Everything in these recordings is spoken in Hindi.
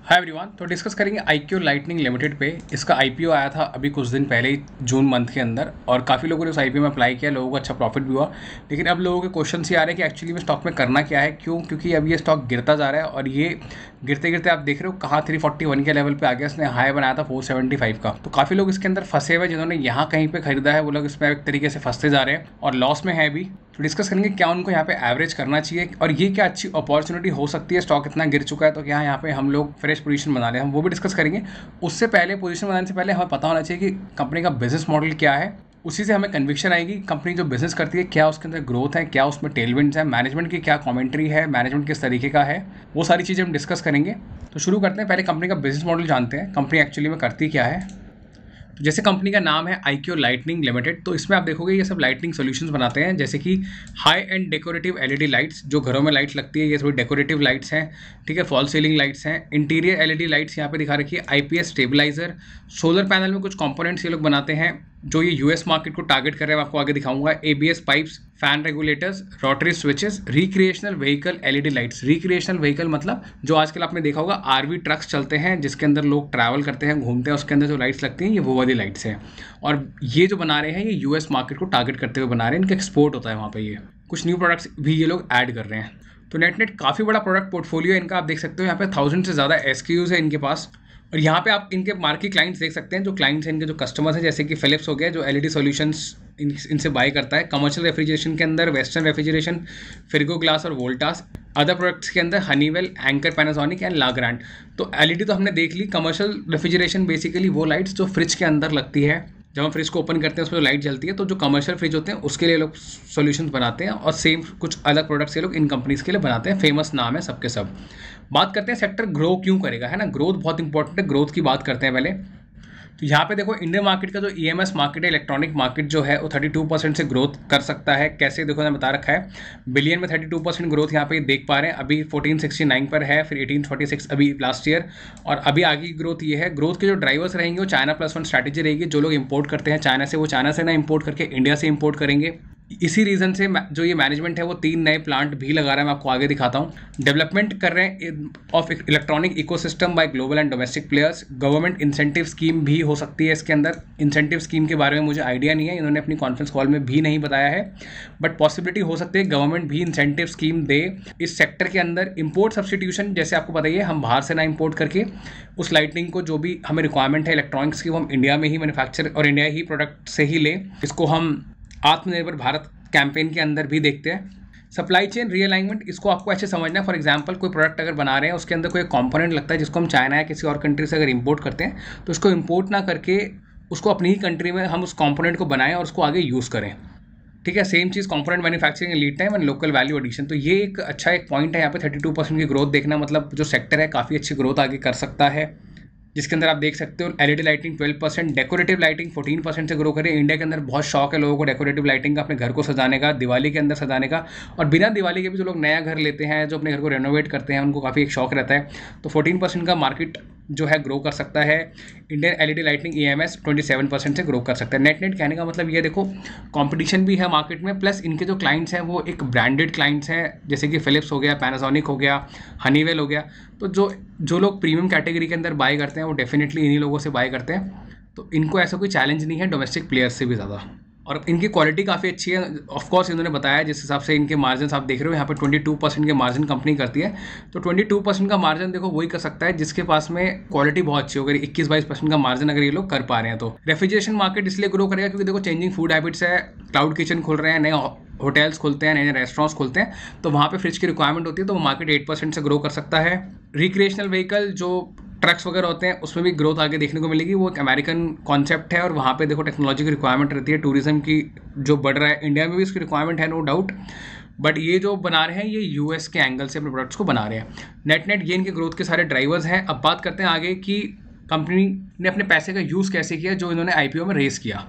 Hi everyone. तो डिस्कस करेंगे IQ लाइटनिंग लिमिटेड पे। इसका IPO आया था अभी कुछ दिन पहले ही, जून मंथ के अंदर, और काफ़ी लोगों ने उस IPO में अप्लाई किया, लोगों को अच्छा प्रॉफिट भी हुआ। लेकिन अब लोगों के क्वेश्चन ये आ रहे हैं कि एक्चुअली में स्टॉक में करना क्या है, क्यों? क्योंकि अब ये स्टॉक गिरता जा रहा है, और ये गिरते गिरते आप देख रहे हो कहाँ 341 के लेवल पे आ गया। इसने हाई बनाया था 475 का। तो काफ़ी लोग इसके अंदर फंसे हुए, जिन्होंने यहाँ कहीं पे खरीदा है वो लोग इसमें एक तरीके से फंसते जा रहे हैं और लॉस में है भी। तो डिस्कस करेंगे क्या उनको यहाँ पे एवरेज करना चाहिए, और ये क्या अच्छी अपॉर्चुनिटी हो सकती है। स्टॉक इतना गिर चुका है तो क्या यहाँ पे हम लोग फ्रेश पोजीशन बना लें, हम वो भी डिस्कस करेंगे। उससे पहले, पोजीशन बनाने से पहले हमें पता होना चाहिए कि कंपनी का बिजनेस मॉडल क्या है। उसी से हमें कन्विक्शन आएगी कंपनी जो बिजनेस करती है, क्या उसके अंदर ग्रोथ है, क्या उसमें टेलविंड्स है, मैनेजमेंट की क्या कमेंट्री है, मैनेजमेंट किस तरीके का है, वो सारी चीज़ें हम डिस्कस करेंगे। तो शुरू करते हैं, पहले कंपनी का बिजनेस मॉडल जानते हैं, कंपनी एक्चुअली में करती क्या है। तो जैसे कंपनी का नाम है IQ लाइटनिंग लिमिटेड, तो इसमें आप देखोगे ये सब लाइटनिंग सॉल्यूशंस बनाते हैं, जैसे कि high and decorative LED lights, जो घरों में लाइट लगती है, ये थोड़ी डेकोरेटिव लाइट्स हैं, ठीक है। फॉल सीलिंग लाइट्स हैं, इंटीरियर LED लाइट्स यहाँ पे दिखा रखी है, IPS स्टेबलाइजर, सोलर पैनल में कुछ कंपोनेंट्स ये लोग बनाते हैं जो ये US मार्केट को टारगेट कर रहे हैं, आपको आगे दिखाऊंगा। ABS pipes, fan regulators, rotary switches, recreational vehicle LED lights. Recreational vehicle मतलब जो आजकल आपने देखा होगा RV ट्रक्स चलते हैं, जिसके अंदर लोग ट्रैवल करते हैं, घूमते हैं, उसके अंदर जो लाइट्स लगती हैं ये वो वाली लाइट्स हैं। और ये जो बना रहे हैं ये US मार्केट को टारगेट करते हुए बना रहे हैं, इनका एक्सपोर्ट होता है वहाँ पर। ये कुछ न्यू प्रोडक्ट्स भी ये लोग ऐड कर रहे हैं। तो नेट काफ़ी बड़ा प्रोडक्ट पोर्टफोलियो है इनका, आप देख सकते हो यहाँ पे 1000 से ज़्यादा SKUs है इनके पास। और यहाँ पे आप इनके मार्केट क्लाइंट्स देख सकते हैं, जो क्लाइंट्स हैं इनके, जो कस्टमर्स हैं, जैसे कि फिलिप्स हो गया जो LED सॉल्यूशंस इनसे बाय करता है। कमर्शियल रेफ्रिजरेशन के अंदर वेस्टर्न रेफ्रिजरेशन, फिरगो ग्लास और वोल्टास। अदर प्रोडक्ट्स के अंदर हनीवेल, एंकर, पैनासोनिक एंड लाग्रांड। तो LED तो हमने देख ली। कमर्शियल रेफ्रिजरेशन बेसिकली वो लाइट्स जो फ्रिज के अंदर लगती है, जब हम फ्रिज को ओपन करते हैं उसमें जो लाइट जलती है, तो जो कमर्शियल फ्रिज होते हैं उसके लिए लोग सॉल्यूशंस बनाते हैं, और सेम कुछ अलग प्रोडक्ट्स ये लोग इन कंपनीज के लिए बनाते हैं। फेमस नाम है सबके सब। बात करते हैं सेक्टर ग्रो क्यों करेगा, है ना। ग्रोथ बहुत इंपॉर्टेंट है, ग्रोथ की बात करते हैं पहले। तो यहाँ पे देखो इंडियन मार्केट का जो EMS मार्केट है, इलेक्ट्रॉनिक मार्केट जो है, वो 32% से ग्रोथ कर सकता है। कैसे देखो, मैंने बता रखा है बिलियन में 32% ग्रोथ यहाँ पे देख पा रहे हैं। अभी 1469 पर है, फिर 1846 अभी लास्ट ईयर, और अभी आगे की ग्रोथ ये है। ग्रोथ के जो ड्राइवर्स रहेंगे वो China+1 स्ट्रैटेजी रहेगी। जो लोग इंपोर्ट करते हैं चाइना से, वो चाइना से ना इंपोर्ट करके इंडिया से इंपोर्ट करेंगे। इसी रीज़न से जो ये मैनेजमेंट है वो 3 नए प्लांट भी लगा रहा है, मैं आपको आगे दिखाता हूँ। डेवलपमेंट कर रहे हैं of electronic ecosystem by global and domestic players. Government incentive scheme भी हो सकती है इसके अंदर। इंसेंटिव स्कीम के बारे में मुझे आइडिया नहीं है, इन्होंने अपनी कॉन्फ्रेंस कॉल में भी नहीं बताया है, बट पॉसिबिलिटी हो सकती है गवर्नमेंट भी इंसेंटिव स्कीम दे इस सेक्टर के अंदर। इम्पोर्ट सब्सटीट्यूशन, जैसे आपको बताइए, हम बाहर से ना इम्पोर्ट करके उस लाइटनिंग को जो भी हमें रिक्वायरमेंट है इलेक्ट्रॉनिक्स की, वो हम इंडिया में ही मैन्युफैक्चर और इंडिया ही प्रोडक्ट से ही लें। इसको हम आत्मनिर्भर भारत कैंपेन के अंदर भी देखते हैं। सप्लाई चेन रीअलाइनमेंट, इसको आपको ऐसे समझना है। फॉर एग्जांपल कोई प्रोडक्ट अगर बना रहे हैं, उसके अंदर कोई कंपोनेंट लगता है जिसको हम चाइना या किसी और कंट्री से अगर इंपोर्ट करते हैं, तो उसको इंपोर्ट ना करके उसको अपनी ही कंट्री में हम उस कंपोनेंट को बनाएं और उसको आगे यूज़ करें, ठीक है। सेम चीज़ component manufacturing, lead time and local value addition. तो ये एक अच्छा एक पॉइंट है यहाँ पे 32% की ग्रोथ देखना, मतलब जो सेक्टर है काफ़ी अच्छी ग्रोथ आगे कर सकता है, जिसके अंदर आप देख सकते हो LED लाइटिंग 12%, डेकोरेटिव लाइटिंग 14% से ग्रो करे। इंडिया के अंदर बहुत शौक है लोगों को डेकोरेटिव लाइटिंग का, अपने घर को सजाने का, दिवाली के अंदर सजाने का, और बिना दिवाली के भी जो लोग नया घर लेते हैं, जो अपने घर को रेनोवेट करते हैं, उनको काफ़ी एक शौक रहता है। तो 14% का मार्केट जो है ग्रो कर सकता है। इंडियन LED लाइटिंग EMS 27% से ग्रो कर सकता है। नेट कहने का मतलब ये, देखो कंपटीशन भी है मार्केट में, प्लस इनके जो क्लाइंट्स हैं वो एक ब्रांडेड क्लाइंट्स हैं, जैसे कि फिलिप्स हो गया, पैनासोनिक हो गया, हनीवेल हो गया। तो जो लोग प्रीमियम कैटेगरी के अंदर बाय करते हैं वो डेफिनेटली इन्हीं लोगों से बाय करते हैं। तो इनको ऐसा कोई चैलेंज नहीं है डोमेस्टिक प्लेयर्स से भी ज़्यादा, और इनकी क्वालिटी काफ़ी अच्छी है। ऑफकोर्स इन्होंने बताया जिस हिसाब से इनके मार्जिन आप देख रहे हो, यहाँ पे 22% के मार्जिन कंपनी करती है। तो 22% का मार्जिन देखो वही कर सकता है जिसके पास में क्वालिटी बहुत अच्छी हो गई। 21-22% का मार्जिन अगर ये लोग कर पा रहे हैं, तो रेफ्रिजरेशन मार्केट इसलिए ग्रो करेगा क्योंकि देखो चेंजिंग फूड हैबिट्स है, क्लाउड किचन खुल रहे हैं, नए होटल्स खुलते हैं, नए रेस्टोरेंट्स खुलते हैं, तो वहाँ पे फ्रिज की रिक्वायरमेंट होती है, तो वो मार्केट 8% से ग्रो कर सकता है। रिक्रिएशनल व्हीकल जो ट्रक्स वगैरह होते हैं उसमें भी ग्रोथ आगे देखने को मिलेगी। वो एक अमेरिकन कॉन्सेप्ट है, और वहाँ पे देखो टेक्नोलॉजी की रिक्वायरमेंट रहती है, टूरिज्म की जो बढ़ रहा है, इंडिया में भी इसकी रिक्वायरमेंट है नो डाउट, बट ये जो बना रहे हैं ये US के एंगल से अपने प्रोडक्ट्स को बना रहे हैं। नेट ये इनके ग्रोथ के सारे ड्राइवर्स हैं। अब बात करते हैं आगे कि कंपनी ने अपने पैसे का यूज़ कैसे किया जो इन्होंने IPO में रेस किया।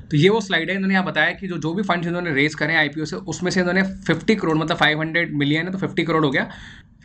तो ये वो स्लाइड है, इन्होंने यहाँ बताया कि जो भी फंड्स इन्होंने रेस करें IPO से, उसमें से इन्होंने 50 करोड़, मतलब 500 मिलियन है तो 50 करोड़ हो गया,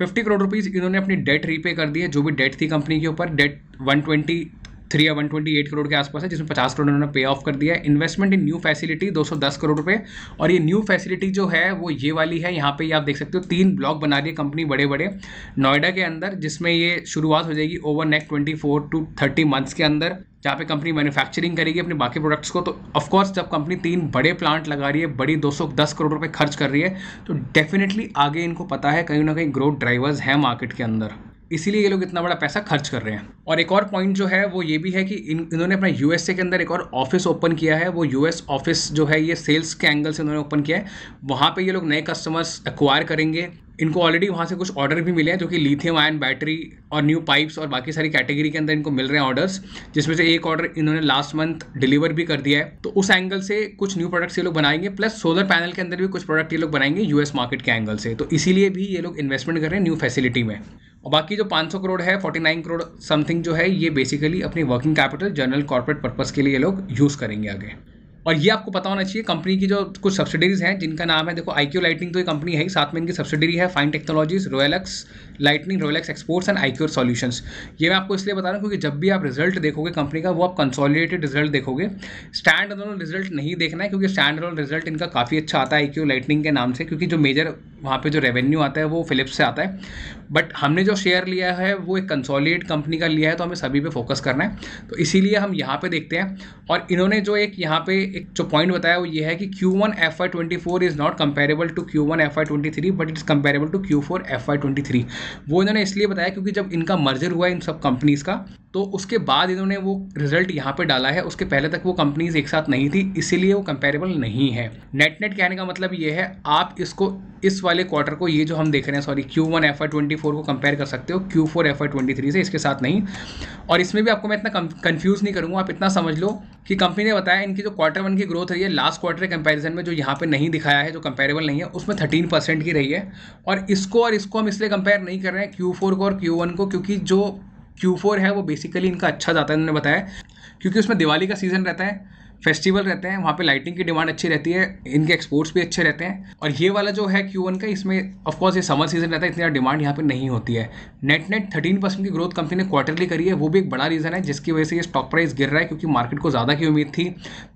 50 करोड़ रुपीज़ इन्होंने अपनी डेट रीपे कर दी है, जो भी डेट थी कंपनी के ऊपर। डेट 120 या 128 करोड़ के आसपास है, जिसमें 50 करोड़ उन्होंने पे ऑफ कर दिया है। इन्वेस्टमेंट इन न्यू फैसिलिटी 210 करोड़ रुपए, और ये न्यू फैसिलिटी जो है वो ये वाली है। यहाँ पे आप देख सकते हो 3 ब्लॉक बना रही है कंपनी बड़े बड़े नोएडा के अंदर, जिसमें ये शुरुआत हो जाएगी ओवर नेक्स्ट 24 to 30 मंथ्स के अंदर, जहाँ पे कंपनी मैन्युफैक्चरिंग करेगी अपने बाकी प्रोडक्ट्स को। तो ऑफकोर्स जब कंपनी 3 बड़े प्लांट लगा रही है, बड़ी 210 करोड़ रुपए खर्च कर रही है, तो डेफिनेटली आगे इनको पता है कहीं ना कहीं ग्रोथ ड्राइवर्स हैं मार्केट के अंदर, इसीलिए ये लोग इतना बड़ा पैसा खर्च कर रहे हैं। और एक और पॉइंट जो है वो ये भी है कि इन्होंने अपना यूएसए के अंदर एक और ऑफिस ओपन किया है। वो यूएस ऑफिस जो है ये सेल्स के एंगल से उन्होंने ओपन किया है। वहाँ पे ये लोग नए कस्टमर्स एक्वायर करेंगे। इनको ऑलरेडी वहाँ से कुछ ऑर्डर भी मिले हैं, जो कि लिथियम आयन बैटरी और न्यू पाइप्स और बाकी सारी कैटेगरी के अंदर इनको मिल रहे हैं ऑर्डर्स, जिसमें से एक ऑर्डर इन्होंने लास्ट मंथ डिलीवर भी कर दिया है। तो उस एंगल से कुछ न्यू प्रोडक्ट्स ये लोग बनाएंगे, प्लस सोलर पैनल के अंदर भी कुछ प्रोडक्ट ये लोग बनाएंगे यूएस मार्केट के एंगल से। तो इसीलिए भी ये लोग इन्वेस्टमेंट कर रहे हैं न्यू फैसिलिटी में। और बाकी जो 500 करोड़ है, 49 करोड़ समथिंग जो है, ये बेसिकली अपनी working capital general corporate purpose के लिए ये लोग यूज़ करेंगे आगे। और ये आपको पता होना चाहिए कंपनी की जो कुछ सब्सिडरीज हैं, जिनका नाम है, देखो IQ लाइटनिंग तो ये कंपनी है ही, साथ में इनकी सब्सिडरी है Fine Technologies, Rolex lightning, Rolex exports and IQ solutions. ये मैं आपको इसलिए बता रहा हूँ क्योंकि जब भी आप रिजल्ट देखोगे कंपनी का, वो आप कंसोलिडेटेड रिजल्ट देखोगे, स्टैंड अलोन रिजल्ट नहीं देखना है, क्योंकि स्टैंड अलोन रिजल्ट इनका काफ़ी अच्छा आता है IQ लाइटनिंग के नाम से, क्योंकि जो मेजर वहाँ पे जो रेवेन्यू आता है वो फिलिप्स से आता है। बट हमने जो शेयर लिया है वो एक कंसोलिडेट कंपनी का लिया है, तो हमें सभी पे फोकस करना है, तो इसीलिए हम यहाँ पे देखते हैं। और इन्होंने जो एक यहाँ पे एक जो पॉइंट बताया वो ये है कि Q1 FY24 is not comparable to Q1 FY23 but it's comparable to Q4 FY23। वो इन्होंने इसलिए बताया क्योंकि जब इनका मर्जर हुआ इन सब कंपनीज़ का, तो उसके बाद इन्होंने वो रिजल्ट यहाँ पे डाला है। उसके पहले तक वो कंपनीज एक साथ नहीं थी, इसीलिए वो कंपेरेबल नहीं है। नेट कहने का मतलब ये है, आप इसको इस वाले क्वार्टर को, ये जो हम देख रहे हैं, सॉरी Q1 FY24 को कंपेयर कर सकते हो Q4 FY23 से, इसके साथ नहीं। और इसमें भी आपको मैं इतना कंफ्यूज नहीं करूँगा, आप इतना समझ लो कि कंपनी ने बताया इनकी जो Q1 की ग्रोथ रही है लास्ट क्वार्टर के कंपैरिजन में, जो यहाँ पे नहीं दिखाया है, जो कंपेरेबल नहीं है, उसमें 13% की रही है। और इसको हम इसलिए कंपेयर नहीं कर रहे हैं Q4 को और Q1 को, क्योंकि जो Q4 है वो बेसिकली इनका अच्छा जाता है, उन्होंने बताया, क्योंकि उसमें दिवाली का सीज़न रहता है, फेस्टिवल रहते हैं, वहाँ पे लाइटिंग की डिमांड अच्छी रहती है, इनके एक्सपोर्ट्स भी अच्छे रहते हैं। और ये वाला जो है Q1 का, इसमें ऑफकोर्स ये समर सीजन रहता है, इतनी डिमांड यहाँ पे नहीं होती है। नेट 13% की ग्रोथ कंपनी ने क्वार्टरली करी है, वो भी एक बड़ा रीज़न है जिसकी वजह से ये स्टॉक प्राइस गिर रहा है, क्योंकि मार्केट को ज़्यादा की उम्मीद थी।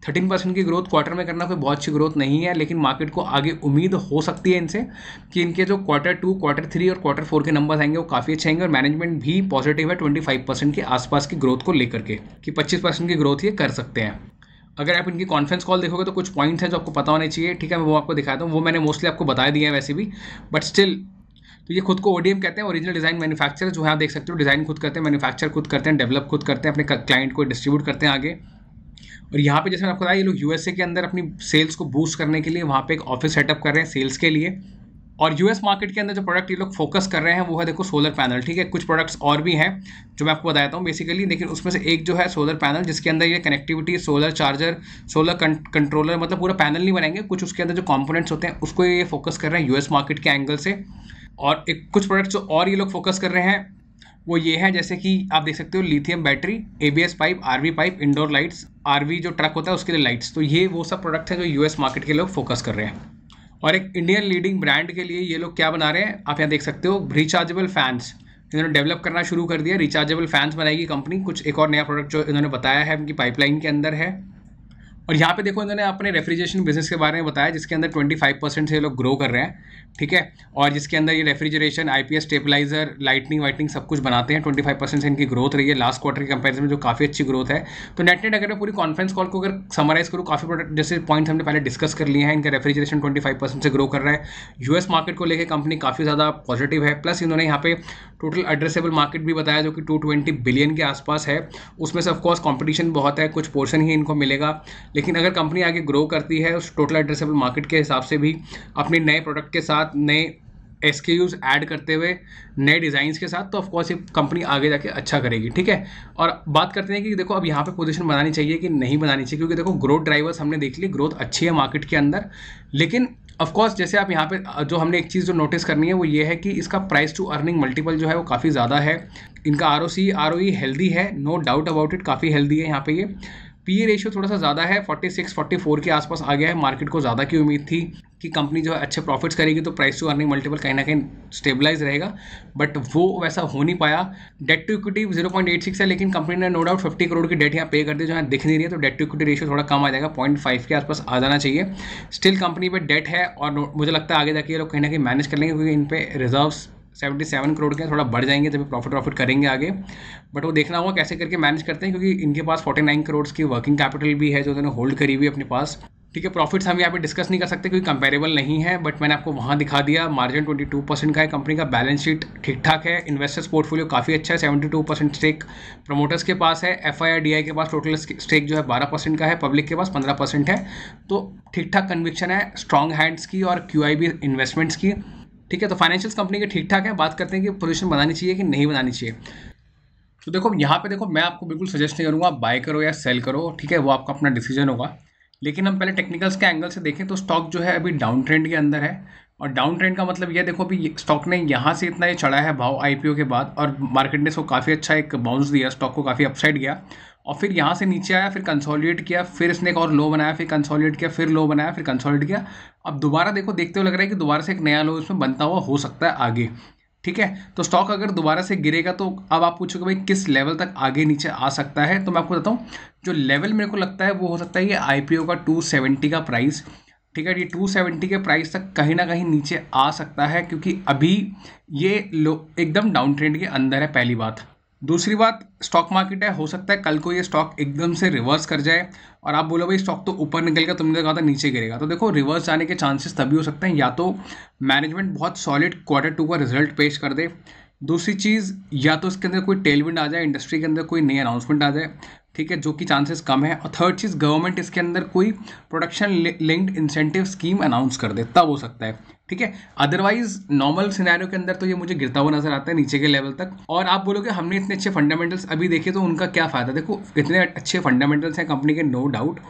13% की ग्रोथ क्वार्टर में करना कोई बहुत अच्छी ग्रोथ नहीं है, लेकिन मार्केट को आगे उम्मीद हो सकती है इनसे कि इनके जो Q2, Q3 और Q4 के नंबर्स आएंगे वो काफ़ी अच्छे आएंगे। और मैनेजमेंट भी पॉजिटिव है 25% के आसपास की ग्रोथ को लेकर के, कि 25% की ग्रोथ ये कर सकते हैं। अगर आप इनकी कॉन्फ्रेंस कॉल देखोगे तो कुछ पॉइंट्स हैं जो आपको पता होने चाहिए, ठीक है, मैं वो आपको दिखाता हूँ। वो मैंने मोस्टली आपको बता दिया है वैसे भी, बट स्टिल। तो ये खुद को ODM कहते हैं, ओरिजिनल डिज़ाइन मैन्युफैक्चरर, जो है आप देख सकते हो, डिज़ाइन खुद करते हैं, मैन्युफैक्चर खुद करते हैं, डेवलप खुद करते हैं, अपने क्लाइंट को डिस्ट्रीब्यूट करते हैं आगे। और यहाँ पे जैसे मैंने आपको बताया, ये लोग USA के अंदर अपनी सेल्स को बूस्ट करने के लिए वहाँ पे एक ऑफिस सेटअप कर रहे हैं सेल्स के लिए। और US मार्केट के अंदर जो प्रोडक्ट ये लोग फोकस कर रहे हैं वो है, देखो, सोलर पैनल, ठीक है। कुछ प्रोडक्ट्स और भी हैं जो मैं आपको बताता हूँ बेसिकली, लेकिन उसमें से एक जो है सोलर पैनल, जिसके अंदर ये connectivity, solar charger, solar controller, मतलब पूरा पैनल नहीं बनाएंगे, कुछ उसके अंदर जो कंपोनेंट्स होते हैं उसको ये फोकस कर रहे हैं US मार्केट के एंगल से। और एक कुछ प्रोडक्ट्स जो और ये लोग फोकस कर रहे हैं वो ये है, जैसे कि आप देख सकते हो, lithium battery, ABS pipe, RV pipe, indoor lights, RV जो ट्रक होता है उसके लिए लाइट्स। तो ये वो सब प्रोडक्ट्स हैं जो US मार्केट के लोग फोकस कर रहे हैं। और एक इंडियन लीडिंग ब्रांड के लिए ये लोग क्या बना रहे हैं, आप यहाँ देख सकते हो, रिचार्जेबल फैंस इन्होंने डेवलप करना शुरू कर दिया। रिचार्जेबल फैंस बनाएगी कंपनी। कुछ एक और नया प्रोडक्ट जो इन्होंने बताया है इनकी पाइपलाइन के अंदर है। और यहाँ पे देखो, इन्होंने अपने रेफ्रिजरेशन बिजनेस के बारे में बताया, जिसके अंदर 25% से ये लोग ग्रो कर रहे हैं, ठीक है। और जिसके अंदर ये refrigeration, IPS stabiliser, lightning whitening सब कुछ बनाते हैं। 25% से इनकी ग्रोथ रही है लास्ट क्वार्टर के कंपैरिजन में, जो काफ़ी अच्छी ग्रोथ है। तो नेट अगर मैं पूरी कॉन्फ्रेंस कॉल को अगर समराइज करूँ, काफ़ी प्रोडक्ट जैसे पॉइंट्स हमने पहले डिस्कस कर लिए हैं। इनका रेफ्रिजरेशन 25% से ग्रो कर रहा है। US मार्केट को लेकर कंपनी काफ़ी ज़्यादा पॉजिटिव है। प्लस इन्होंने यहाँ पे टोटल एड्रेसेबल मार्केट भी बताया, जो कि 220 बिलियन के आसपास है। उसमें से ऑफकोर्स कॉम्पिटिशन बहुत है, कुछ पोर्शन ही इनको मिलेगा, लेकिन अगर कंपनी आगे ग्रो करती है उस टोटल एड्रेसेबल मार्केट के हिसाब से भी, अपने नए प्रोडक्ट के साथ, नए SKUs ऐड करते हुए, नए डिज़ाइंस के साथ, तो ऑफकोर्स ये कंपनी आगे जाके अच्छा करेगी, ठीक है। और बात करते हैं कि देखो अब यहाँ पे पोजीशन बनानी चाहिए कि नहीं बनानी चाहिए, क्योंकि देखो ग्रोथ ड्राइवर्स हमने देख ली, ग्रोथ अच्छी है मार्केट के अंदर, लेकिन ऑफकोर्स जैसे आप यहाँ पे जो हमने एक चीज़ जो नोटिस करनी है वो ये है कि इसका प्राइस टू अर्निंग मल्टीपल जो है वो काफ़ी ज़्यादा है। इनका ROC ROE हेल्दी है, नो डाउट अबाउट इट, काफ़ी हेल्दी है। यहाँ पे ये PE रेशियो थोड़ा सा ज़्यादा है, 46-44 के आसपास आ गया है। मार्केट को ज़्यादा की उम्मीद थी कि कंपनी जो है अच्छे प्रॉफिट्स करेगी तो प्राइस टू अर्निंग मल्टीपल कहीं ना कहीं स्टेबलाइज रहेगा, बट वो वैसा हो नहीं पाया। डेट टू इक्विटी 0.86 है, लेकिन कंपनी ने नो डाउट 50 करोड़ की डेट यहाँ पे कर दी जो यहाँ दिख नहीं रही है, तो डेट टू इक्विटी रेशियो थोड़ा कम आ जाएगा, 0.5 के आसपास आ जाना चाहिए। स्टिल कंपनी पे डेट है और मुझे लगता है आगे जाके ये लोग कहीं ना कहीं मैनेज कर लेंगे, क्योंकि इन पे रिजर्व्स 77 करोड़ के थोड़ा बढ़ जाएंगे जब प्रॉफिट करेंगे आगे, बट वो देखना होगा कैसे करके मैनेज करते हैं, क्योंकि इनके पास 49 करोड़ की वर्किंग कैपिटल भी है जो उन्होंने होल्ड करी हुई अपने पास। ठीक है, प्रॉफिट्स हम यहाँ पे डिस्कस नहीं कर सकते क्योंकि कंपेरेबल नहीं है, बट मैंने आपको वहाँ दिखा दिया। मार्जिन 22% का है कंपनी का, बैलेंस शीट ठीक ठाक है, इन्वेस्टर्स पोर्टफोलियो काफ़ी अच्छा है, 72% स्टेक प्रमोटर्स के पास है, FII के पास टोटल स्टेक जो है 12% का है, पब्लिक के पास 15% है, तो ठीक ठाक कन्विक्शन है स्ट्रॉन्ग हैंड्स की और QIB इन्वेस्टमेंट्स की। ठीक है, तो फाइनेंशियल्स कंपनी के ठीक ठाक है। बात करते हैं कि पोजीशन बनानी चाहिए कि नहीं बनानी चाहिए। तो देखो यहाँ पे देखो, मैं आपको बिल्कुल सजेस्ट नहीं करूँगा बाय करो या सेल करो, ठीक है, वो आपका अपना डिसीजन होगा, लेकिन हम पहले टेक्निकल्स के एंगल से देखें तो स्टॉक जो है अभी डाउन ट्रेंड के अंदर है। और डाउन ट्रेंड का मतलब ये देखो, अभी स्टॉक ने यहाँ से इतना ये चढ़ा है भाव IPO के बाद, और मार्केट ने इसको काफ़ी अच्छा एक बाउंस दिया, स्टॉक को काफ़ी अपसाइड गया, और फिर यहाँ से नीचे आया, फिर कंसोलिडेट किया, फिर इसने एक और लो बनाया, फिर कंसोलिडेट किया, फिर लो बनाया, फिर कंसोलिडेट किया। अब दोबारा देखो, देखते हुए लग रहा है कि दोबारा से एक नया लो इसमें बनता हुआ हो सकता है आगे। ठीक है, तो स्टॉक अगर दोबारा से गिरेगा तो अब आप पूछोगे भाई किस लेवल तक आगे नीचे आ सकता है, तो मैं आपको बताऊँ जो लेवल मेरे को लगता है वो हो सकता है ये IPO का 270 का प्राइस। ठीक है, ये 270 के प्राइस तक कहीं ना कहीं नीचे आ सकता है, क्योंकि अभी ये लो एकदम डाउन ट्रेंड के अंदर है, पहली बात। दूसरी बात, स्टॉक मार्केट है, हो सकता है कल को ये स्टॉक एकदम से रिवर्स कर जाए और आप बोलो भाई स्टॉक तो ऊपर निकल गया, तुमने कहा था नीचे गिरेगा, तो देखो रिवर्स जाने के चांसेस तभी हो सकते हैं, या तो मैनेजमेंट बहुत सॉलिड Q2 का रिजल्ट पेश कर दे, दूसरी चीज़ या तो इसके अंदर कोई टेलविंड आ जाए, इंडस्ट्री के अंदर कोई नई अनाउंसमेंट आ जाए, ठीक है, जो कि चांसेस कम है, और थर्ड चीज़ गवर्नमेंट इसके अंदर कोई production linked incentive scheme announce कर दे, तब हो सकता है। ठीक है, अदरवाइज नॉर्मल सिनेरियो के अंदर तो ये मुझे गिरता हुआ नजर आता है नीचे के लेवल तक। और आप बोलोगे हमने इतने अच्छे फंडामेंटल्स अभी देखे तो उनका क्या फ़ायदा, देखो इतने अच्छे फंडामेंटल्स हैं कंपनी के, नो डाउट,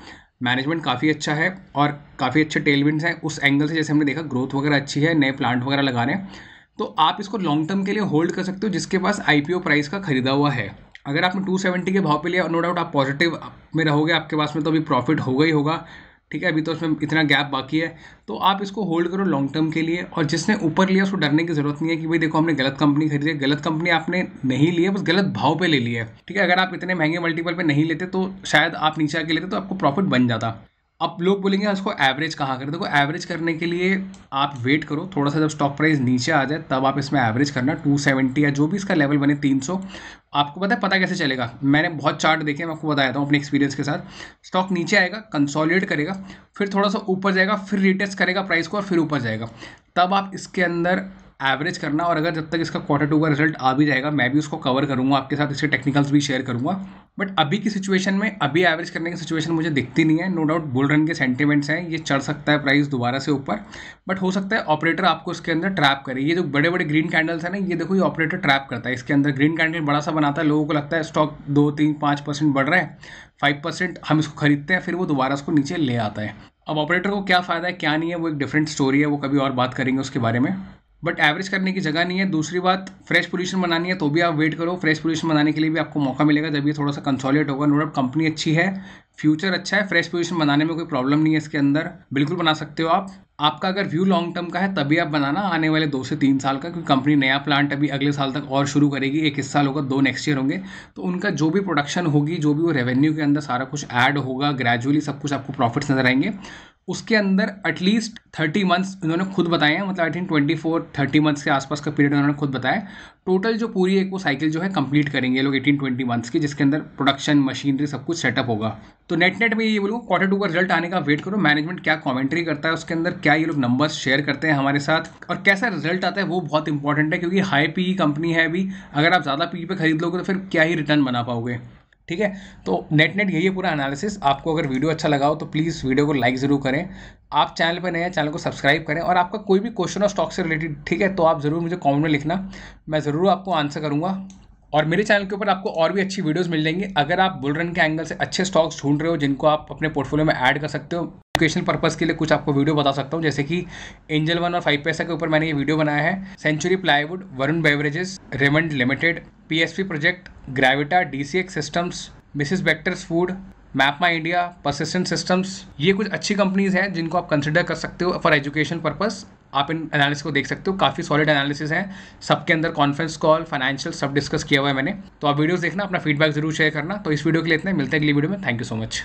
मैनेजमेंट काफ़ी अच्छा है और काफ़ी अच्छे टेलविंड्स हैं उस एंगल से, जैसे हमने देखा ग्रोथ वगैरह अच्छी है, नए प्लांट वगैरह लगा रहे हैं, तो आप इसको लॉन्ग टर्म के लिए होल्ड कर सकते हो जिसके पास IPO प्राइस का खरीदा हुआ है। अगर आपने 270 के भाव पे लिया, नो डाउट आप पॉजिटिव में रहोगे, आपके पास में तो अभी प्रॉफिट होगा ही होगा। ठीक है, अभी तो उसमें इतना गैप बाकी है, तो आप इसको होल्ड करो लॉन्ग टर्म के लिए। और जिसने ऊपर लिया उसको डरने की जरूरत नहीं है कि भाई देखो हमने गलत कंपनी खरीदी है, गलत कंपनी आपने नहीं ली है, बस गलत भाव पे ले ली है। ठीक है, अगर आप इतने महंगे मल्टीपल पे नहीं लेते तो शायद आप नीचे आके लेते तो आपको प्रॉफिट बन जाता। अब लोग बोलेंगे उसको एवरेज कहाँ करें, देखो एवरेज करने के लिए आप वेट करो थोड़ा सा, जब स्टॉक प्राइस नीचे आ जाए तब आप इसमें एवरेज करना 270 या जो भी इसका लेवल बने 300। आपको पता कैसे चलेगा, मैंने बहुत चार्ट देखे, मैं आपको बताया था अपने एक्सपीरियंस के साथ। स्टॉक नीचे आएगा, कंसोलिडेट करेगा, फिर थोड़ा सा ऊपर जाएगा, फिर रिटेस्ट करेगा प्राइस को और फिर ऊपर जाएगा, तब आप इसके अंदर एवरेज करना। और अगर जब तक इसका Q2 का रिजल्ट आ भी जाएगा, मैं भी उसको कवर करूंगा आपके साथ, इसके टेक्निकल्स भी शेयर करूंगा, बट अभी की सिचुएशन में अभी एवरेज करने की सिचुएशन मुझे दिखती नहीं है। नो डाउट बुल रन के सेंटिमेंट्स हैं, ये चढ़ सकता है प्राइस दोबारा से ऊपर, बट हो सकता है ऑपरेटर आपको इसके अंदर ट्रैप करे। ये जो बड़े बड़े ग्रीन कैंडल्स है ना, ये देखो ये ऑपरेटर ट्रैप करता है, इसके अंदर ग्रीन कैंडल बड़ा सा बनाता है, लोगों को लगता है स्टॉक 2, 3, 5% बढ़ रहा है, 5% हम इसको खरीदते हैं, फिर वो दोबारा उसको नीचे ले आता है। अब ऑपरेटर को क्या फ़ायदा है क्या नहीं है वो एक डिफरेंट स्टोरी है, वो कभी और बात करेंगे उसके बारे में, बट एवरेज करने की जगह नहीं है। दूसरी बात, फ्रेश पोजीशन बनानी है तो भी आप वेट करो, फ्रेश पोजीशन बनाने के लिए भी आपको मौका मिलेगा जब ये थोड़ा सा कंसोलिडेट होगा। नो डाउट कंपनी अच्छी है, फ्यूचर अच्छा है, फ्रेश पोजीशन बनाने में कोई प्रॉब्लम नहीं है इसके अंदर, बिल्कुल बना सकते हो आप। आपका अगर व्यू लॉन्ग टर्म का है तभी आप बनाना, आने वाले 2 से 3 साल का, क्योंकि कंपनी नया प्लांट अभी अगले साल तक और शुरू करेगी, 1 इस साल होगा, 2 नेक्स्ट ईयर होंगे, तो उनका जो भी प्रोडक्शन होगी, जो भी वो रेवेन्यू के अंदर सारा कुछ ऐड होगा, ग्रेजुअली सब कुछ आपको प्रॉफिट्स नजर आएंगे। उसके अंदर एटलीस्ट 30 मंथ्स उन्होंने खुद बताए हैं, मतलब आई थिंक 24-30 मंथ्स के आसपास का पीरियड उन्होंने खुद बताया। टोटल जो पूरी एक वो साइकिल जो है कंप्लीट करेंगे लोग 18-20 मंथ्स की, जिसके अंदर प्रोडक्शन मशीनरी सब कुछ सेटअप होगा। तो नेट में ये बोलूँगा Q2 का रिजल्ट आने का वेट करो, मैनेजमेंट क्या कमेंट्री करता है उसके अंदर, क्या ये लोग नंबर्स शेयर करते हैं हमारे साथ और कैसा रिजल्ट आता है, वो बहुत इंपॉर्टेंट है, क्योंकि हाई PE कंपनी है अभी, अगर आप ज़्यादा PE पे खरीद लोगे तो फिर क्या ही रिटर्न बना पाओगे। ठीक है, तो नेट यही है पूरा एनालिसिस। आपको अगर वीडियो अच्छा लगा हो तो प्लीज़ वीडियो को लाइक ज़रूर करें, आप चैनल पर नए हैं चैनल को सब्सक्राइब करें, और आपका कोई भी क्वेश्चन हो स्टॉक से रिलेटेड, ठीक है, तो आप ज़रूर मुझे कमेंट में लिखना, मैं ज़रूर आपको आंसर करूँगा। और मेरे चैनल के ऊपर आपको और भी अच्छी वीडियोस मिल जाएंगी। अगर आप बुल रन के एंगल से अच्छे स्टॉक्स ढूंढ रहे हो जिनको आप अपने पोर्टफोलियो में ऐड कर सकते हो, एजुकेशन पर्पस के लिए कुछ आपको वीडियो बता सकता हूँ, जैसे कि एंजल 1 और 5 पैसा के ऊपर मैंने ये वीडियो बनाया है, Century Plywood, Varun Beverages, Raymond Limited, PSP project, Gravita, DCX Systems, Mrs Bectors Food, Map My India, Persistent Systems, ये कुछ अच्छी कंपनीज हैं जिनको आप कंसिडर कर सकते हो फॉर एजुकेशन पर्पस। आप इन एनालिसिस को देख सकते हो, काफ़ी सॉलिड एनालिसिस हैं, सबके अंदर कॉन्फ्रेंस कॉल, फाइनेंशियल सब डिस्कस किया हुआ है मैंने। तो आप वीडियोस देखना, अपना फीडबैक जरूर शेयर करना। तो इस वीडियो के लिए इतना ही, मिलते हैं अगली वीडियो में। Thank you so much.